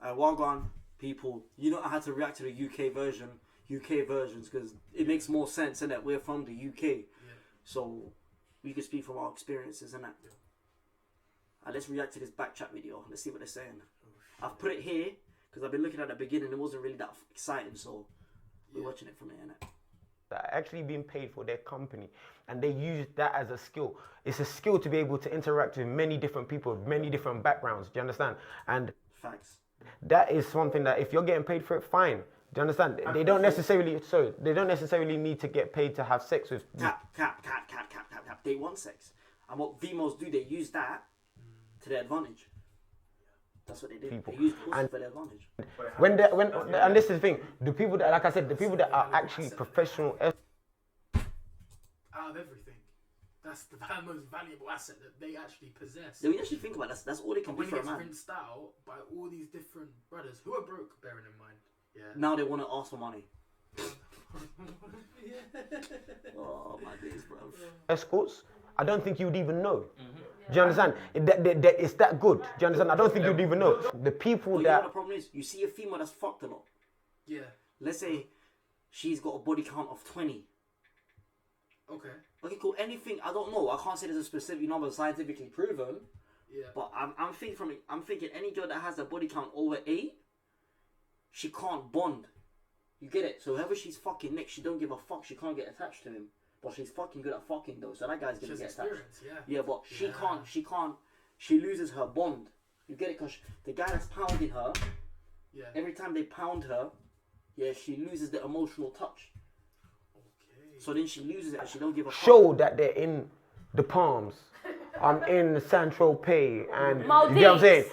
Well gone, people. You know I had to react to the UK versions, because it makes more sense, innit? We're from the UK, so we can speak from our experiences, innit? Let's react to this back chat video. Let's see what they're saying. I've put it here because I've been looking at the beginning. It wasn't really that exciting, so we're watching it from here, innit? That are actually being paid for their company, and they use that as a skill. It's a skill to be able to interact with many different people, many different backgrounds. Do you understand? And facts. That is something that if you're getting paid for it, fine. Do you understand? They don't necessarily need to get paid to have sex with. Cap. They want sex, and what females do, they use that to their advantage. That's what they do. People. They use pussy for their advantage. And this is the thing, the people that, like I said, the people that are actually professional. Out of everything, that's the most valuable asset that they actually possess. When you actually think about it, that's all they can do for a man. When it gets rinsed out by all these different brothers who are broke, bearing in mind. Yeah. Now they want to ask for money. Oh my days, bro. Escorts, I don't think you'd even know. Do you understand? It's that good. Do you understand? I don't think you'd even know. The people You that... know what the problem is? You see a female that's fucked a lot. Yeah. Let's say she's got a body count of 20. Okay. Okay, cool. Anything, I don't know. I can't say there's a specific number scientifically proven. Yeah. But I'm thinking any girl that has a body count over 8, she can't bond. You get it? So whoever she's fucking next, she don't give a fuck. She can't get attached to him. But she's fucking good at fucking though. So that guy's gonna get attached. Yeah, but she can't. She loses her bond. You get it? Because the guy that's pounding her, every time they pound her, she loses the emotional touch. Okay. So then she loses it and she don't give a fuck. Show that they're in the Palms. I'm in Saint-Tropez and Maldives. You know what I'm saying?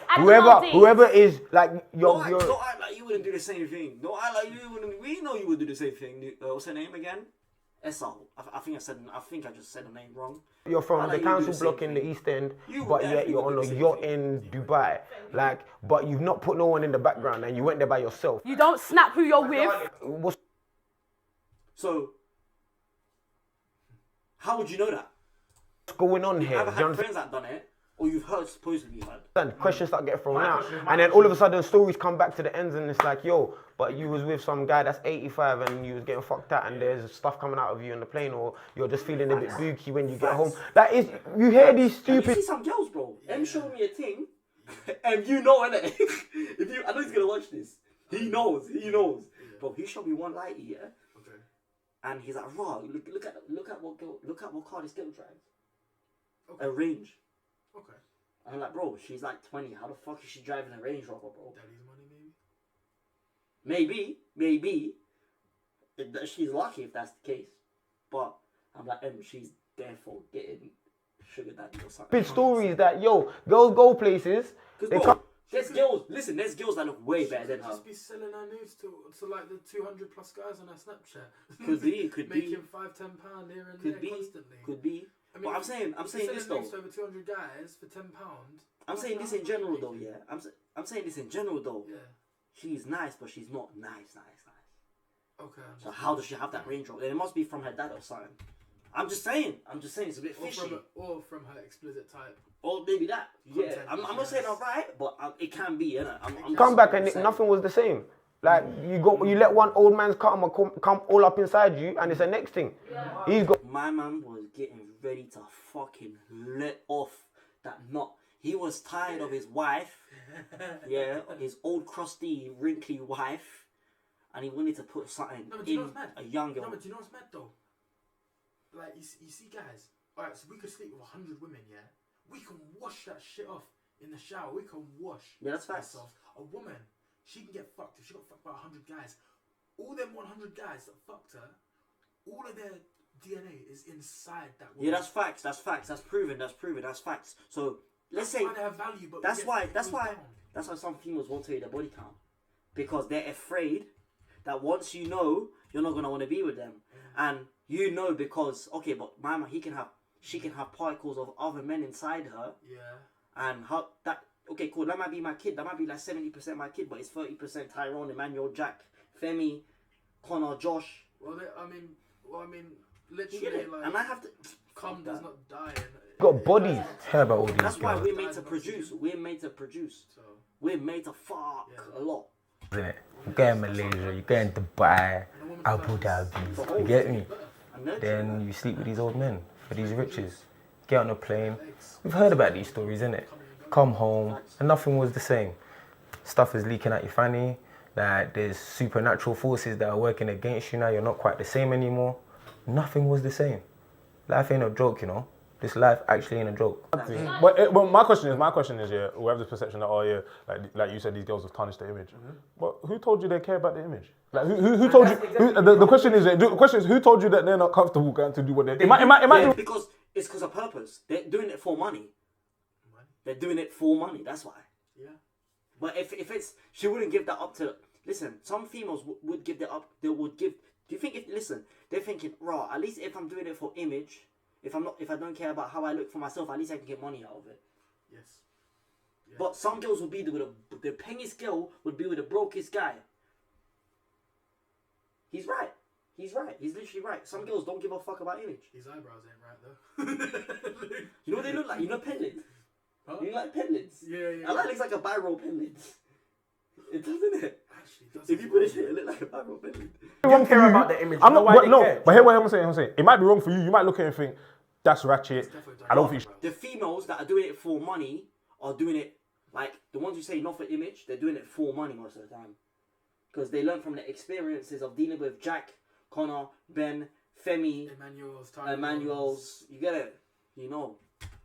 Whoever is like Don't act like you wouldn't do the same thing. Don't act like you wouldn't. We know you would do the same thing. What's her name again? Essa. I think I just said the name wrong. You're from the council block in the East End, but yet you're on a yacht in Dubai. Like, but you've not put no one in the background and you went there by yourself. You don't snap who you're with. So, how would you know that? What's going on here? You've either had friends that done it, or you've supposedly heard. Questions start getting thrown out, and then all of a sudden stories come back to the ends, and it's like, yo, but you was with some guy that's 85 and you was getting fucked out, and there's stuff coming out of you on the plane, or you're just feeling a bit booky when you get home. That is, you hear these stupid. You see some girls, bro. M showed me a thing, and you know, innit? I know he's gonna watch this. He knows. Bro, he showed me one lighty, yeah. Okay. And he's like, raw. Look at what car this girl drives. Okay. A Range. Okay. And I'm like, bro, she's like 20. How the fuck is she driving a Range Rover, bro? Daddy's money, Maybe. She's lucky if that's the case. But I'm like, she's therefore getting sugar daddy or something. Big stories that, yo, girls go places. There's girls that look way better than her. Just be selling her nudes to like the 200 plus guys on her Snapchat. Could be. Making £5-10 here and there constantly. Could be. I mean, but I'm saying this though. Over 200 guys for £10. I'm saying this in general though, yeah. I'm saying this in general though. Yeah. She's nice, but she's not nice. Okay. So how does she have that Range Rover? It must be from her dad or something. I'm just saying it's a bit fishy. Or from her explicit type. Or maybe that. Yeah. I'm not saying I'm right, but it can be, innit? Come back and nothing was the same. Like you let one old man's karma come all up inside you, and it's the next thing. Yeah. My man was getting ready to fucking let off that knot. He was tired of his wife, his old crusty, wrinkly wife, and he wanted to put something in a younger. No, but do you know what's mad though? Like you see, guys. Alright, so we could sleep with 100 women, yeah. We can wash that shit off in the shower. We can wash. Yeah, that's facts. A woman, she can get fucked if she got fucked by 100 guys. All them 100 guys that fucked her, all of their DNA is inside that woman. Yeah, that's facts. That's proven. That's facts. So let's say they have value, but that's why some females won't tell you their body count, because they're afraid that once you know, you're not gonna want to be with them, and you know because but mama, she can have particles of other men inside her. Yeah. And how that? Okay, cool. That might be my kid. That might be like 70% my kid, but it's 30% Tyrone, Emmanuel, Jack, Femi, Connor, Josh. Well, I mean, literally, like, and I have to. Cum does not die. Got bodies. That's why we're made to produce. So We're made to fuck a lot. Isn't it? You go in Malaysia, you go in Dubai, Abu Dhabi, you get me? Then you sleep with these old men for these riches. Get on a plane. We've heard about these stories, innit? Come home, and nothing was the same. Stuff is leaking out your fanny. Like, there's supernatural forces that are working against you now. You're not quite the same anymore. Nothing was the same. Life ain't a joke, you know? This life actually ain't a joke. Well, my question is, yeah, we have this perception that, oh yeah, like you said, these girls have tarnished their image. But who told you they care about their image? Like, who told you? The question is, who told you that they're not comfortable going to do what they're doing? Because it's because of purpose. They're doing it for money. They're doing it for money. That's why. Yeah. But if it's, she wouldn't give that up to. Listen, some females would give that up. They would give. Do you think they're thinking, raw? At least if I'm doing it for image. If I don't care about how I look for myself, at least I can get money out of it. Yes. Yeah. But some girls would be the pengiest girl would be with the brokest guy. He's right. He's literally right. Some girls don't give a fuck about image. His eyebrows ain't right though. You know what they look like? You know pendants? Huh? You like pendants? Yeah. I like looks like a biro pendant. It doesn't it? Actually, does If you put it here, it look like a biro pendant. Wrong care about the image. I'm not. But hear what I'm saying. It might be wrong for you. You might look at it and think that's ratchet. I don't think. The females that are doing it for money are doing it like the ones who say not for image. They're doing it for money most of the time because they learn from the experiences of dealing with Jack, Connor, Ben, Femi, Emmanuel's. You get it? You know.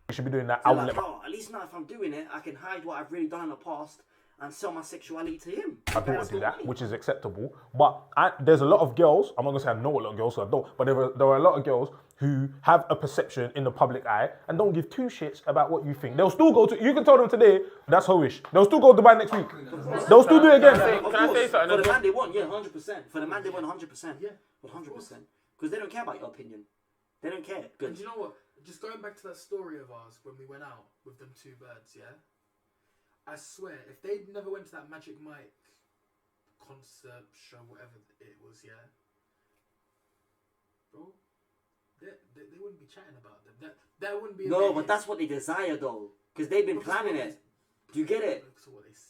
You should be doing that So outlet. like, oh, at least now if I'm doing it, I can hide what I've really done in the past and sell my sexuality to him. I don't do that, which is acceptable. But there's a lot of girls, I'm not going to say I know a lot of girls, so I don't, but there are a lot of girls who have a perception in the public eye and don't give two shits about what you think. They'll still go to, you can tell them today, that's hoish. They'll still go to Dubai next week. They'll still do it again. Can I say something? For the man they want, yeah, 100%. For the man they want 100%. Yeah. 100%. Because they don't care about your opinion. They don't care. Good. And you know what? Just going back to that story of ours when we went out with them two birds, yeah? I swear, if they never went to that Magic Mike concert, show, whatever it was, yeah? Bro, they wouldn't be chatting about them. That wouldn't be... No, but that's what they desire, though. Because they've been planning it. Do you get it?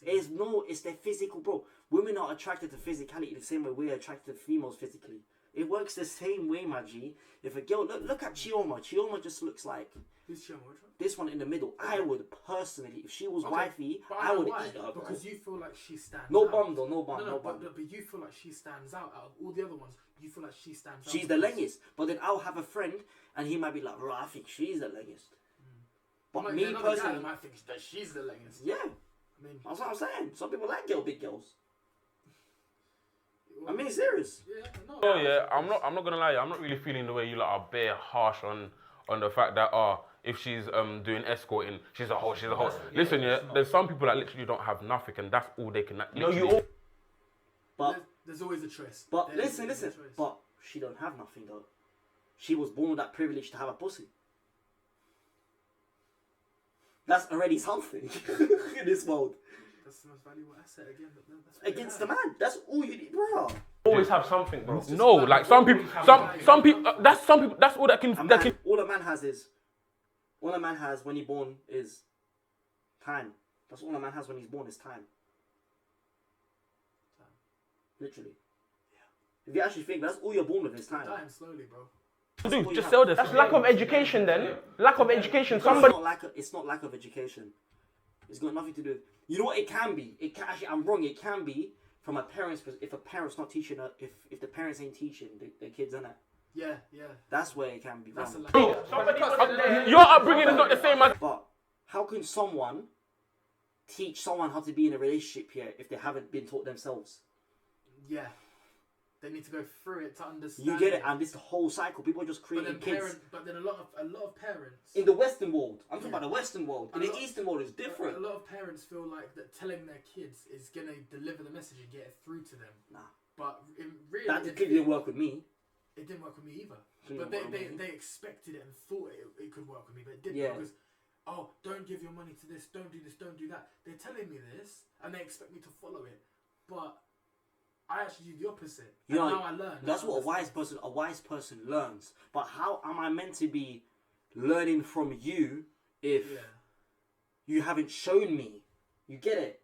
It's their physical, bro. Women are attracted to physicality the same way we're attracted to females physically. It works the same way, my G. If a girl, look at Chioma. Chioma just looks like... Who's Chioma? Which one? This one in the middle. I would personally, if she was wifey, but I would why? eat her, bro. Because you feel like she stands No out. bum though, no bum. But you feel like she stands out of all the other ones. You feel like she stands out. She's the longest. But then I'll have a friend and he might be like, bro, I think she's the longest. But me personally... might think that she's the longest. Yeah. I mean, That's what I'm saying. Some people like big girls. I mean, serious. Yeah, no. Oh yeah, I'm not gonna lie. I'm not really feeling the way you lot are bare harsh on the fact that if she's doing escorting, she's a hoe. Listen, yeah, there's some people that literally don't have nothing, and that's all they can. But there's always a choice. But listen. But she don't have nothing though. She was born with that privilege to have a pussy. That's already something in this world. That's the most valuable asset again. Against the man. That's all you need, bro. Always have something, bro. No, like some people. That's all that can. All a man has when he's born is time. That's all a man has when he's born is time. Literally. Yeah. If you actually think that's all you're born with is time. Dying slowly, bro. Dude, just sell this. That's lack of education then. Lack of education. Somebody... It's not lack of education. It's got nothing to do. You know what it can be? It can actually. I'm wrong. It can be from a parent's perspective. If a parent's not teaching, if the parents ain't teaching the kids, innit? Yeah. That's where it can be. That's wrong. Your upbringing is not the same as. But how can someone teach someone how to be in a relationship here if they haven't been taught themselves? Yeah. They need to go through it to understand. You get it, and this the whole cycle. People are just creating kids. But then a lot of parents in the Western world. I'm talking about the Western world. In the Eastern world, it's different. A lot of parents feel like that telling their kids is gonna deliver the message and get it through to them. Nah. But That didn't work with me. It didn't work with me either. But they expected it and thought it could work with me, but it didn't because don't give your money to this, don't do this, don't do that. They're telling me this and they expect me to follow it, but I actually do the opposite. You know, now I learn. That's what a wise person learns. But how am I meant to be learning from you if you haven't shown me? You get it?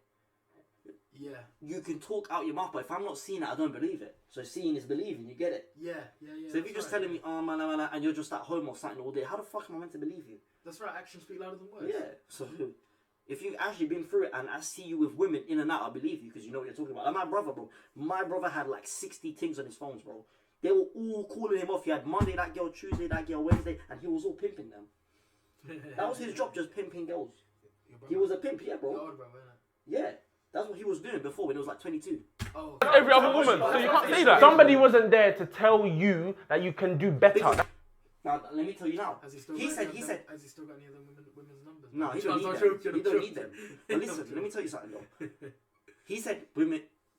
Yeah. You can talk out your mouth, but if I'm not seeing it, I don't believe it. So seeing is believing. You get it? Yeah. So if you're just telling me, oh man, and you're just at home or something all day, how the fuck am I meant to believe you? That's right. Actions speak louder than words. Yeah. So if you've actually been through it and I see you with women in and out, I believe you because you know what you're talking about. Like my brother, bro. My brother had like 60 things on his phones, bro. They were all calling him off. He had Monday that girl, Tuesday that girl, Wednesday, and he was all pimping them. That was his job, just pimping girls. He was a pimp, yeah, bro. Your older brother, innit? Yeah. That's what he was doing before when he was like 22. Oh. Every other woman, so you can't say that. Somebody wasn't there to tell you that you can do better. Because, now, let me tell you now. Has he still He got said, Has he still got any of them women's numbers? no, he don't need them. He don't need them. But listen, let me tell you something though. He said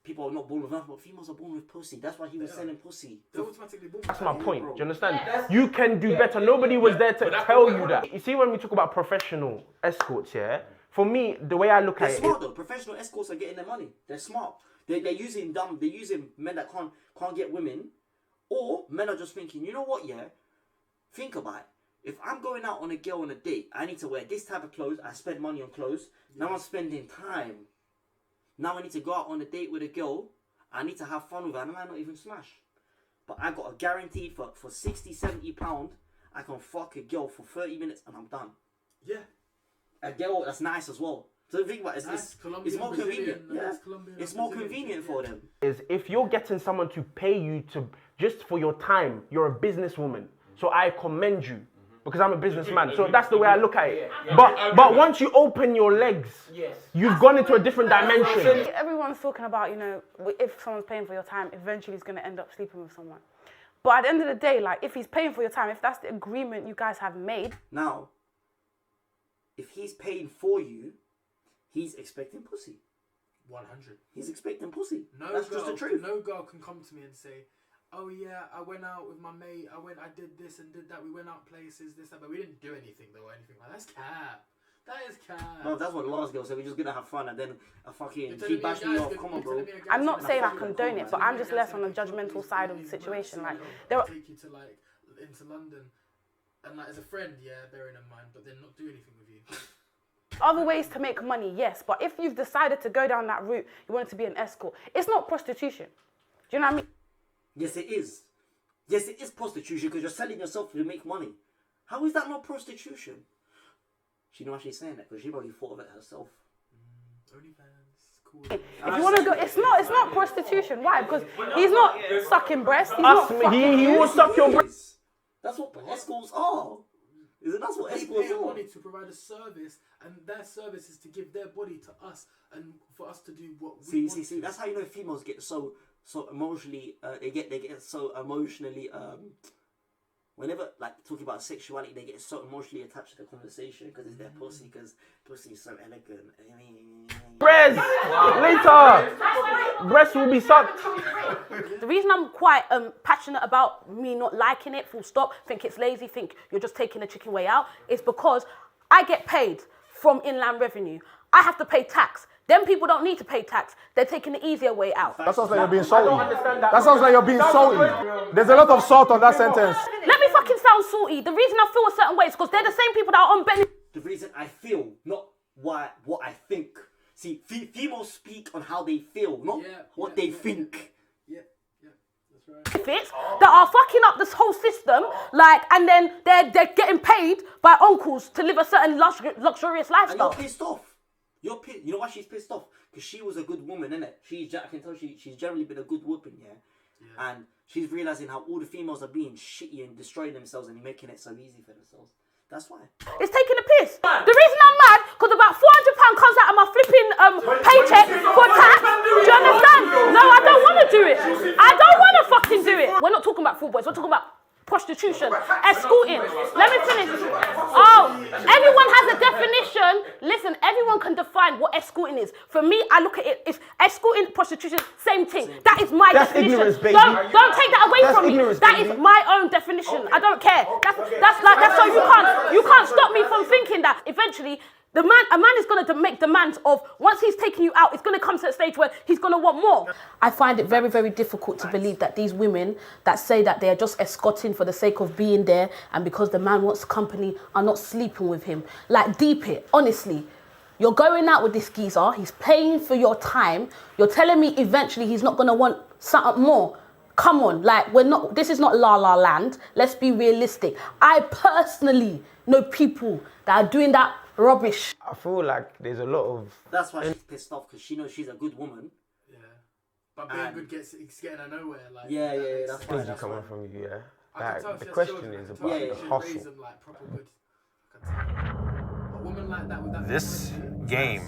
people are not born with nothing, but females are born with pussy. That's why he was selling pussy. They're automatically born. That's my point. Do you understand? You can do better. Nobody was there to tell you that. You see, when we talk about professional escorts, yeah, for me, the way I look They're at smart it, though. Professional escorts are getting their money. They're smart. They're using men that can't get women, or men are just thinking, you know what? Yeah, think about it. If I'm going out on a girl on a date, I need to wear this type of clothes. I spend money on clothes. Now I'm spending time. Now I need to go out on a date with a girl. I need to have fun with her. And I might not even smash. But I got a guarantee for 60, 70 pounds, I can fuck a girl for 30 minutes and I'm done. Yeah. A girl that's nice as well. So think about it. It's more convenient. Yeah. It's more convenient for them. is if you're getting someone to pay you to just for your time, you're a businesswoman. So I commend you. Because I'm a businessman, so that's the way I look at it. But once you open your legs, you've gone into a different dimension. Everyone's talking about, you know, if someone's paying for your time, eventually he's going to end up sleeping with someone. But at the end of the day, like, if he's paying for your time, if that's the agreement you guys have made. Now, if he's paying for you, he's expecting pussy. 100. He's expecting pussy. That's just the truth. No girl can come to me and say, oh yeah, I went out with my mate, I did this and did that, we went out places, this, that, but we didn't do anything though, or anything like that. That's cap. That is cap. No, that's what the last girl said, we're just gonna have fun and then I fucking keep bashing you off, come on bro. I'm not saying I condone it, but I'm just less on the judgmental side of the situation. Like, there are... take you to like, into London, and like as a friend, yeah, bearing in mind, but then not do anything with you. Other ways to make money, yes, but if you've decided to go down that route, you want it to be an escort, it's not prostitution. Do you know what I mean? Yes, it is. Yes, it is prostitution because you're selling yourself to make money. How is that not prostitution? She know why she's saying that because she probably thought of it herself. OnlyFans, cool. If you want to go, it's not prostitution. Why? Because he's not sucking breasts. He's not fucking He will suck your breast. That's what escorts are. That's what They escorts pay are. money to provide a service, and their service is to give their body to us, and for us to do what we want. See. That's how you know females get so emotionally. They get so emotionally. Whenever like talking about sexuality, they get so emotionally attached to the conversation because it's their pussy. Because pussy is so elegant. Breast later. Breast will be sucked. The reason I'm quite passionate about me not liking it, full stop, think it's lazy, think you're just taking the chicken way out, is because I get paid from inland revenue. I have to pay tax. Them people don't need to pay tax. They're taking the easier way out. That sounds like you're being salty. That sounds like you're being salty. There's a lot of salt on that sentence. Let me fucking sound salty. The reason I feel a certain way is because they're the same people that are on benefits. The reason I feel, not what I think. See, females speak on how they feel, not what they think. That's right. That are fucking up this whole system, like, and then they're getting paid by uncles to live a certain luxurious And lifestyle. you're pissed off. You know why she's pissed off? Because she was a good woman, innit? I can tell she's generally been a good whooping, yeah? And she's realising how all the females are being shitty and destroying themselves and making it so easy for themselves. That's why. It's taking a piss. The reason I'm mad, because about £400 comes out of my flipping paycheck for tax. Do you understand? No, I don't want to do it. I don't want to fucking do it. We're not talking about food boys. We're talking about prostitution, escorting. Let me finish. Oh, everyone has a definition. Listen, everyone can define what escorting is. For me, I look at it, it's escorting, prostitution, same thing. That is my definition. Ignorance, baby. Don't take that away from me. That baby. is my own definition. I don't care. That's so you can't stop me from thinking that eventually a man is going to make demands of, once he's taking you out, it's going to come to a stage where he's going to want more. I find it very, very difficult to believe that these women that say that they are just escorting for the sake of being there and because the man wants company are not sleeping with him. Like, deep it, honestly. You're going out with this geezer. He's paying for your time. You're telling me eventually he's not gonna want something more. Come on, like this is not La La Land. Let's be realistic. I personally know people that are doing that rubbish. I feel like there's a lot of... That's why she's pissed off, because she knows she's a good woman. Yeah. But being good it's getting her nowhere. Like, yeah, that's why. Things coming from you, yeah. I can tell Like, the she has question children. is I can about tell the she should hustle. raise them like proper good. I can tell. A woman like that with that This mentality game,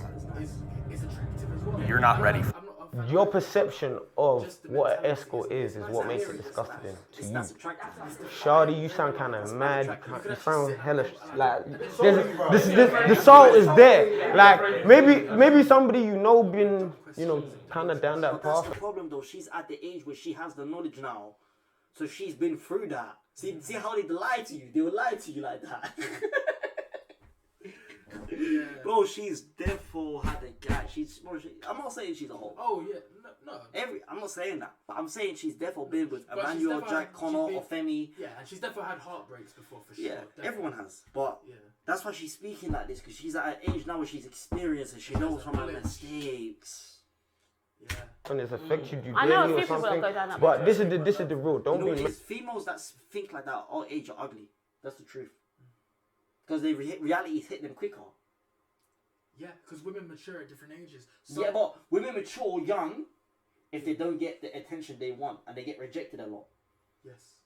is attractive as well. you're not ready for. I'm not a fan Your of perception of just the what an mentality escort is what makes it disgusting to you. That's attractive. Shawty, you sound kind of mad. You sound hella like the soul is there. Like maybe somebody been kind of down that That's path. the problem, though. She's at the age where she has the knowledge now, so she's been through that. See how they lie to you? They will lie to you like that. Bro, she's therefore had a guy. I'm not saying she's a hoe. Oh yeah, no. I'm not saying that, but I'm saying she's therefore been with But she's Emmanuel, definitely- Jack, Connor, or Femi. Yeah, and she's definitely had heartbreaks before for sure. Yeah, definitely. everyone has. But Yeah. that's why she's speaking like this, because she's at an age now where she's experienced and she knows from her mistakes. Yeah. And it's affected you I know a daily few or people that something. go down that But this is the rule. Don't You know, be. it's females that think like that at our age are ugly. That's the truth. Because they realities hit them quicker. Yeah, because women mature at different ages. Yeah, but women mature young if they don't get the attention they want, and they get rejected a lot. Yes.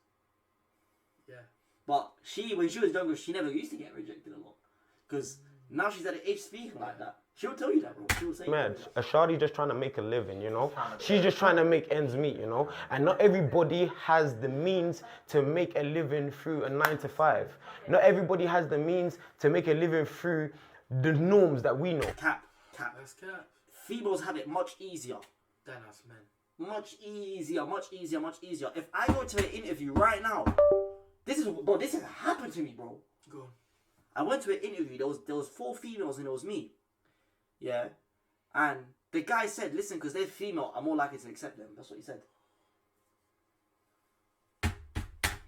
Yeah. But when she was younger, she never used to get rejected a lot. Because now she's at an age speaking like that. She'll tell you that, bro. She'll say Mad. that. A shawty just trying to make a living, She's just trying to make ends meet, And not everybody has the means to make a living through a 9 to 5. Not everybody has the means to make a living through the norms that we know. Cap. That's cap. Females have it much easier. Than us men. Much easier. If I go to an interview right now, this has happened to me, bro. Go on. I went to an interview. There was 4 females and it was me. Yeah, and the guy said, "Listen, because they're female, I'm more likely to accept them." That's what he said.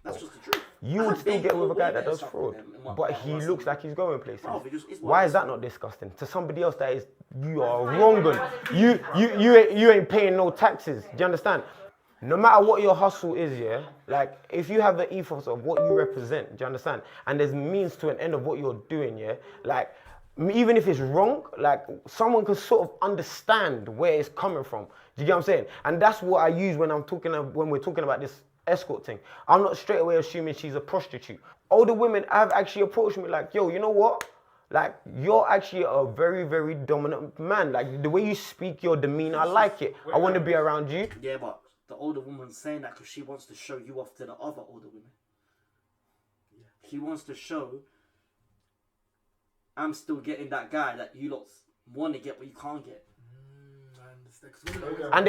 That's just the truth. You would still get with a guy that does fraud, but he looks like he's going places. Why is that not disgusting? To somebody else that is, you are wrong on. You ain't paying no taxes. Do you understand? No matter what your hustle is, yeah, like if you have the ethos of what you represent, do you understand? And there's means to an end of what you're doing, yeah, like even if it's wrong, like someone can sort of understand where it's coming from. Do you get what I'm saying? And that's what I use when we're talking about this escort thing. I'm not straight away assuming she's a prostitute. Older women have actually approached me like, yo, you know what? Like, you're actually a very, very dominant man. Like, the way you speak, your demeanor, I like it. I want to be around you. Yeah, but the older woman's saying that because she wants to show you off to the other older women. Yeah. She wants to show, I'm still getting that guy that you lot want to get, but you can't get. And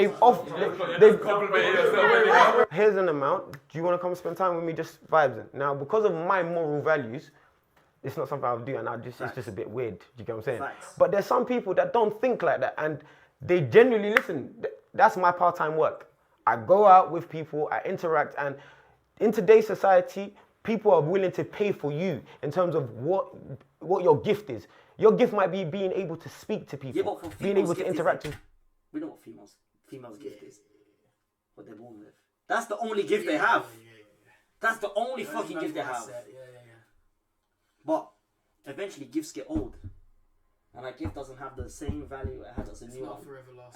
here's an amount. Do you want to come spend time with me? Just vibes. Now, because of my moral values, it's not something I'll do, and it's just a bit weird. Do you get what I'm saying? Facts. But there's some people that don't think like that, and they genuinely listen. That's my part-time work. I go out with people, I interact, and in today's society, people are willing to pay for you in terms of what your gift is. Your gift might be being able to speak to people, Yeah, but for being able females, to gift is interact like- with. We know what females' gift is. What they're born with. That's the only gift they have. That's the only fucking gift they have. Yeah. But eventually gifts get old. And that gift doesn't have the same value it has as a new one.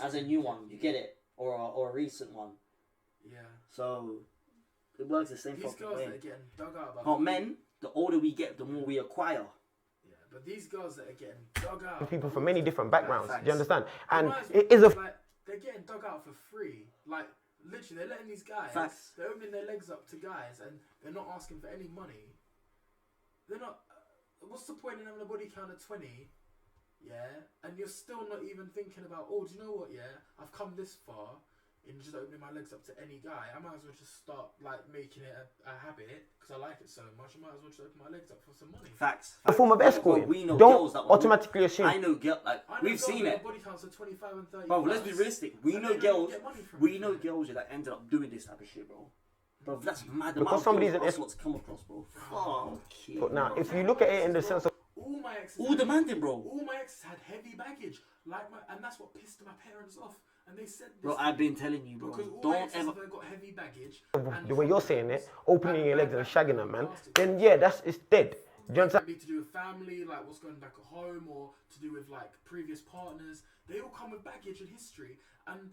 As a new one, you get it? Or a recent one. Yeah. So it works the same These fucking girls way. that are getting dug out about But men, the older we get, the more we acquire. Yeah, but these girls that are getting dug out. People from many different backgrounds. Do you understand? They And might as well- it is a like, they're getting dug out for free. Like literally, they're letting these guys. Facts. They're opening their legs up to guys, and they're not asking for any money. They're not. What's the point in having a body count of 20? Yeah, and you're still not even thinking about. Oh, do you know what? Yeah, I've come this far in just opening my legs up to any guy. I might as well just start like making it a habit because I like it so much. I might as well just open my legs up for some money. Facts. a form of escort. We know Don't girls that automatically assume. I know girls like I know we've girls seen with it. Body counts of 25 and 30. Bro, let's be plus, realistic. We and know they don't girls. get money from We it. know girls that ended up doing this type of shit, bro. Bro, that's mad. Because somebody's an that's what's come across, bro. Fuck. But now, if you look at it in the sense of all my exes. All demanding, bro. All my exes had heavy baggage, and that's what pissed my parents off. And they said this. Bro, I've been telling you, bro. Because all my Don't exes ever. have got heavy baggage. The way you're saying it, opening your legs and shagging that man, then yeah, it's dead. Do you understand? Maybe to do with family, like what's going back at home, or to do with like previous partners. They all come with baggage and history, and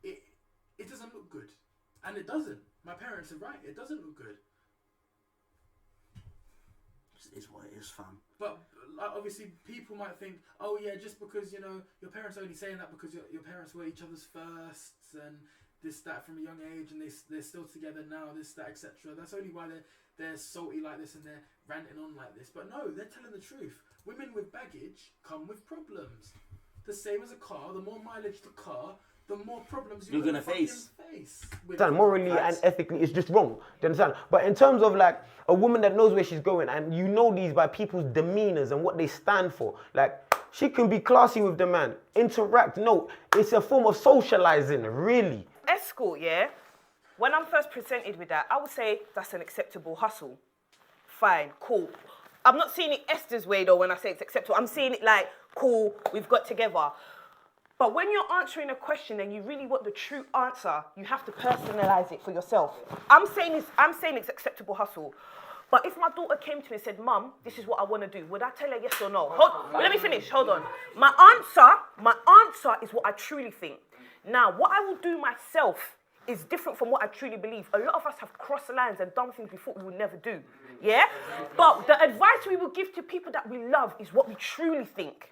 it doesn't look good. And it doesn't. My parents are right. It doesn't look good. It is what it is, fam. But like, obviously, people might think, oh yeah, just because your parents are only saying that because your parents were each other's firsts and this that from a young age, and they're still together now, this that etc. That's only why they're salty like this and they're ranting on like this. But no, they're telling the truth. Women with baggage come with problems. The same as a car. The more mileage the car, the more problems you're gonna face. Morally and ethically, it's just wrong. Do you understand? But in terms of like a woman that knows where she's going, and you know these by people's demeanors and what they stand for, like she can be classy with the man, interact. No, it's a form of socializing, really. Escort, yeah. When I'm first presented with that, I would say that's an acceptable hustle. Fine, cool. I'm not seeing it Esther's way though when I say it's acceptable. I'm seeing it like, cool, we've got together. But when you're answering a question and you really want the true answer, you have to personalize it for yourself. I'm saying it's acceptable hustle. But if my daughter came to me and said, Mum, this is what I want to do, would I tell her yes or no? Let me finish, hold on. My answer is what I truly think. Now, what I will do myself is different from what I truly believe. A lot of us have crossed lines and done things we thought we would never do. Yeah? But the advice we will give to people that we love is what we truly think.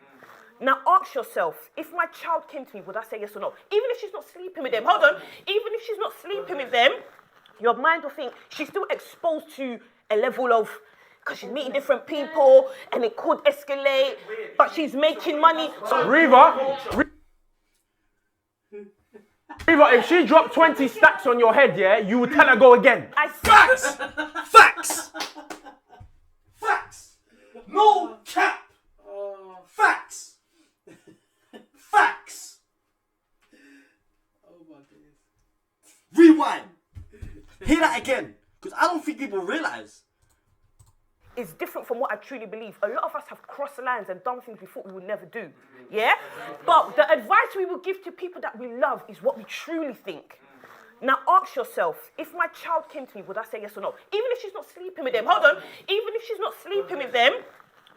Now ask yourself, if my child came to me, would I say yes or no? Even if she's not sleeping with them, hold on. Even if she's not sleeping with them, your mind will think she's still exposed to a level of, because she's meeting different people and it could escalate, but she's making money. So Reva, if she dropped 20 stacks on your head, yeah, you would tell her go again. Facts! Facts! Facts! No cap! Facts! Facts! Oh my days. Rewind! Hear that again, because I don't think people realize. It's different from what I truly believe. A lot of us have crossed lines and done things we thought we would never do. Yeah? But the advice we will give to people that we love is what we truly think. Now ask yourself, if my child came to me, would I say yes or no? Even if she's not sleeping with them, hold on. Even if she's not sleeping with them,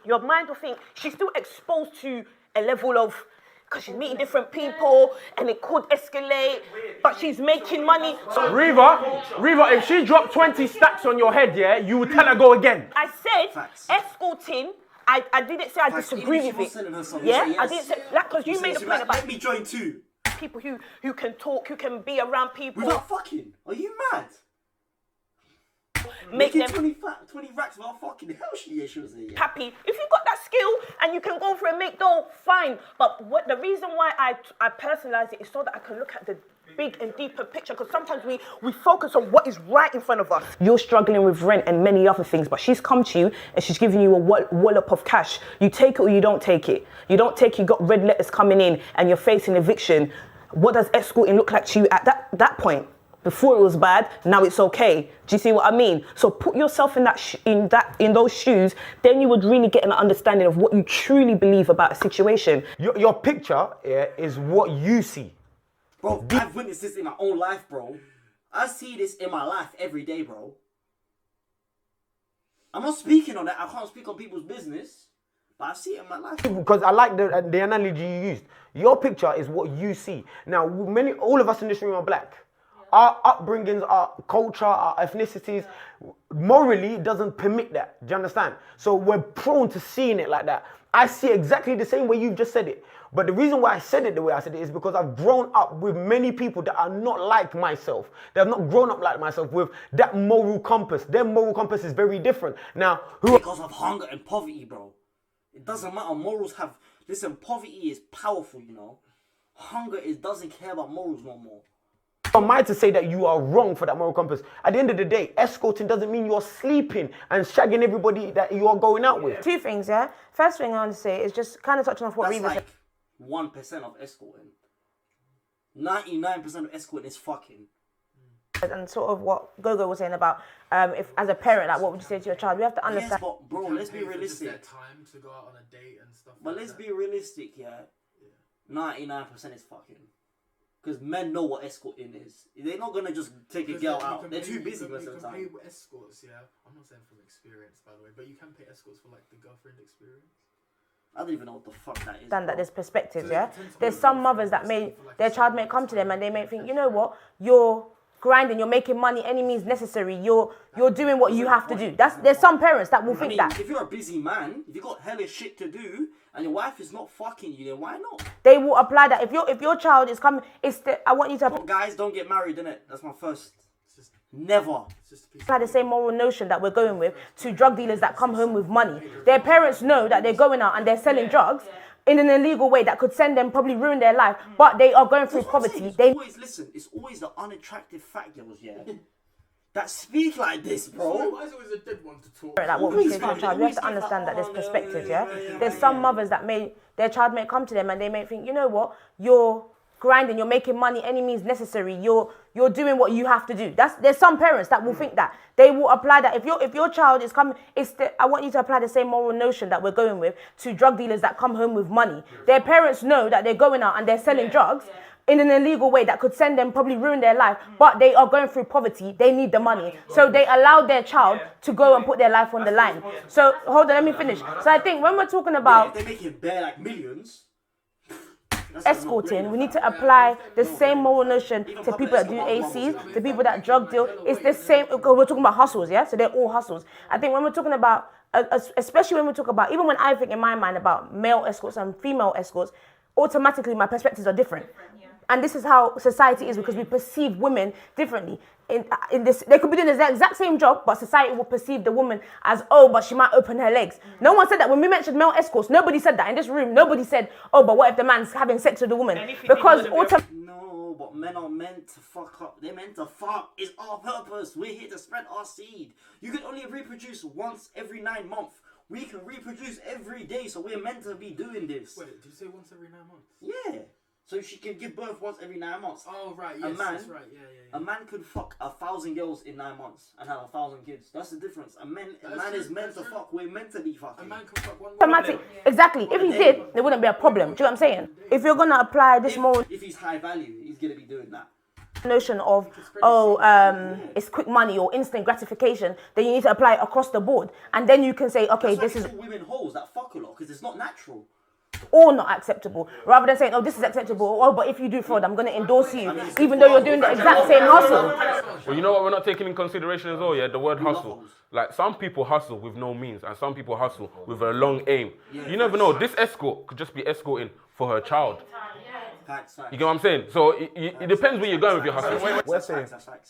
your mind will think she's still exposed to a level of, because she's meeting different people and it could escalate, but she's making money. So Reva, if she dropped 20 stacks on your head, yeah, you would tell her go again. I said Facts. Escorting, I didn't say I disagree with it. Yeah, yes. I didn't say, like, because you made a point about let me join too. People who can talk, who can be around people. Without fucking. Are you mad? Make them 20 racks without fucking. Hell, she was here. happy. If you've got that skill and you can go for a make dough, fine. But the reason why I personalize it is so that I can look at the big and deeper picture, because sometimes we focus on what is right in front of us. You're struggling with rent and many other things, but she's come to you and she's giving you a wallop of cash. You take it or you don't take it. You don't take it, you got red letters coming in and you're facing eviction. What does escorting look like to you at that point? Before it was bad, now it's okay. Do you see what I mean? So put yourself in those shoes, then you would really get an understanding of what you truly believe about a situation. Your picture is what you see. Bro, I've witnessed this in my own life, bro. I see this in my life every day, bro. I'm not speaking on that. I can't speak on people's business, but I see it in my life. Because I like the analogy you used. Your picture is what you see. Now, all of us in this room are black. Our upbringings, our culture, our ethnicities, morally doesn't permit that. Do you understand? So we're prone to seeing it like that. I see exactly the same way you've just said it. But the reason why I said it the way I said it is because I've grown up with many people that are not like myself. They have not grown up like myself with that moral compass. Their moral compass is very different. Now, because of hunger and poverty, bro. It doesn't matter. Morals have... Listen, poverty is powerful, you know. Hunger doesn't care about morals no more. Am I to say that you are wrong for that moral compass? At the end of the day, escorting doesn't mean you're sleeping and shagging everybody that you are going out with. Two things, yeah? First thing I want to say is just kind of touching off what Reva said. That's like 1% of escorting. 99% of escorting is fucking. And sort of what Gogo was saying about if as a parent, like what would you say to your child? We have to understand. Yes, but bro, let's be Pay for just realistic. their time to go out on a date and stuff. But like let's that. be realistic, yeah. 99% is fucking. Because men know what escorting is. They're not gonna just take a Because girl you out. can They're pay- too busy you most of the can time. pay escorts, yeah. I'm not saying from experience, by the way, but you can pay escorts for like the girlfriend experience. I don't even know what the fuck that is. Understand that bro. there's perspectives, So yeah? they tend to There's be some more mothers that focused may, for like their a child may certain come to them and they may time. think, you know what, you're grinding, you're making money, any means necessary, you're doing what you have to do. There's some parents that will I think mean, that. if you're a busy man, if you got hella shit to do, and your wife is not fucking you, then why not? They will apply that. If your child is coming, I want you to But guys, don't get married, innit? That's my first. It's just, Never. it's just a piece apply the same moral notion that we're going with to drug dealers that come home with money. Their parents know that they're going out and they're selling drugs in an illegal way that could send them, probably ruin their life, but they are going through That's what I'm saying. poverty. It's They always, listen, it's always the unattractive fat girls, yeah, that speak like this, bro. Why is it always a dead one to talk? like what we Always say to your fam, child. We have to always understand that give there's that, perspectives, yeah, yeah? yeah, There's yeah, some yeah. mothers that their child may come to them and they may think, you know what, you're grinding, you're making money, any means necessary, you're doing what you have to do. There's some parents that will think that. They will apply that. If your child is coming, I want you to apply the same moral notion that we're going with to drug dealers that come home with money. Their parents know that they're going out and they're selling drugs in an illegal way that could send them, probably ruin their life, but they are going through poverty, they need the money. So they allow their child to go and put their life on the line. So hold on, let me finish. So I think when we're talking about If they make it bare like millions, that's escorting, we need to apply the same moral notion to people that do ACs, to people that drug deal. It's the same. We're talking about hustles, yeah? So they're all hustles. I think when we're talking about, especially when we talk about, even when I think in my mind about male escorts and female escorts, automatically my perspectives are different. And this is how society is because we perceive women differently. In this, they could be doing the exact same job, but society will perceive the woman as, oh, but she might open her legs. No one said that. When we mentioned male escorts, nobody said that. In this room, nobody said, oh, but what if the man's having sex with the woman? Because No, but men are meant to fuck up. They're meant to fuck. It's our purpose. We're here to spread our seed. You can only reproduce once every 9 months. We can reproduce every day, so we're meant to be doing this. Wait, did you say once every 9 months? Yeah. So she can give birth once every 9 months. Oh, right, A yes, man- that's right, yeah. A man could fuck 1,000 girls in 9 months and have 1,000 kids. That's the difference. A man true, is meant that's to true. fuck. We're meant to be A fucking. man can fuck one automatic, exactly. If he did, there wouldn't be a problem. Do you know what I'm saying? If you're gonna apply this moral If he's high value, he's gonna be doing that. notion of, it's quick money or instant gratification, then you need to apply it across the board. And then you can say, okay, That's this why is they call women hoes that fuck a lot because it's not natural. all not acceptable. Rather than saying, oh, this is acceptable, oh, but if you do fraud, I'm going to endorse you, even though you're doing the exact same hustle. Well, you know what we're not taking in consideration as well, yeah? The word hustle. Like, some people hustle with no means, and some people hustle with a long aim. You never know. This escort could just be escorting for her child. You get what I'm saying? So it depends where you're going with your hustle. We're saying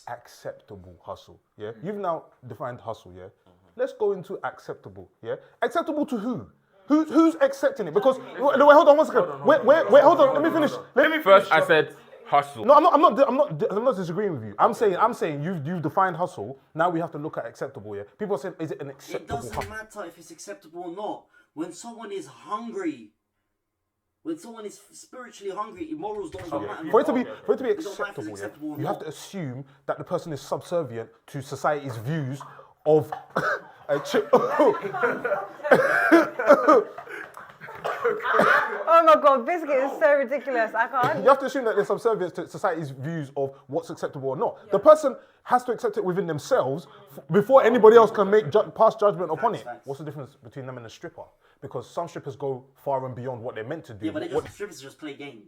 acceptable hustle, yeah? You've now defined hustle, yeah? Let's go into acceptable, yeah? Acceptable to who? Who's accepting it? Because, wait, hold on one second. Wait, hold on, let me finish. First, I said hustle. No, I'm not disagreeing with you. I'm saying you've defined hustle. Now we have to look at acceptable, yeah? People are saying, is it an It acceptable doesn't hustle? matter if it's acceptable or not. When someone is hungry, when someone is spiritually hungry, morals don't matter. For it to be It don't matter if it's acceptable, acceptable or you not. have to assume that the person is subservient to society's views of Oh my God, Biscuit is so ridiculous. I can't. You have to assume that they're subservient to society's views of what's acceptable or not. The person has to accept it within themselves before anybody else can pass judgment upon it. Facts. What's the difference between them and a stripper? Because some strippers go far and beyond what they're meant to do. Yeah, but strippers just play game.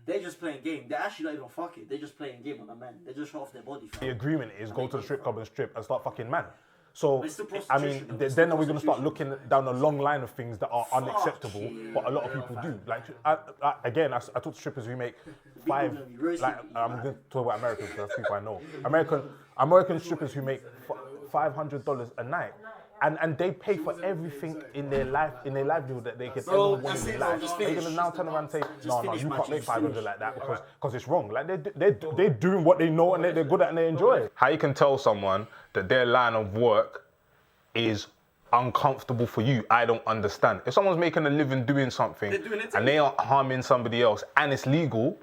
They're just playing game. They're actually not even fucking. They're just playing game on a man. They just show off their body. The agreement is go to the strip club and strip and start fucking man. So, It's still I mean, prostitution, though. It's then still are we going to start prostitution. looking down a long line of things that are unacceptable, yeah. but a lot of people do? Like, again, I talk to strippers who make gonna be roasting like, you, I'm man. going to talk about Americans because that's people I know. American strippers who make $500 a night. And they pay for everything in their livelihood that they could ever want that's in it, life. bro, just They're finish. gonna now turn around and say, no, finish, you man, can't make just 500 finish. like that because it's wrong. Like they're doing what they know and they're good at and they enjoy it. How you can tell someone that their line of work is uncomfortable for you, I don't understand. If someone's making a living doing something They're doing it and they aren't harming somebody else and it's legal,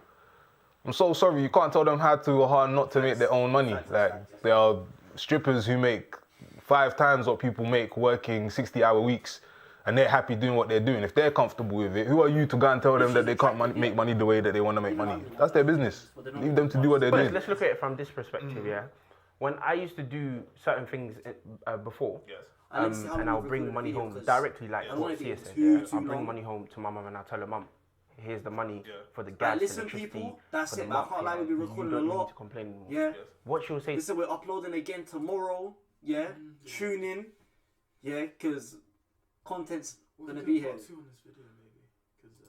I'm so sorry, you can't tell them how to or how not to make their own money. Like, there are strippers who make 5 times what people make working 60-hour weeks, and they're happy doing what they're doing. If they're comfortable with it, who are you to go and tell them that they can't make money the way that they want to make money? That's their business. Leave them to do what they're doing. Let's look at it from this perspective, yeah. When I used to do certain things before, and I'll bring money home directly, like what Sia said. Yeah, I'll bring money home to my mum and I'll tell her, Mum, here's the money for the gas, listen, electricity, people, that's for the it. I can't lie, we'll be you recording don't a need lot. to complain anymore. Yeah. What she'll say. Listen, we're uploading again tomorrow. Yeah. Tune in. Yeah, because content's gonna be here. Part 2 on this video,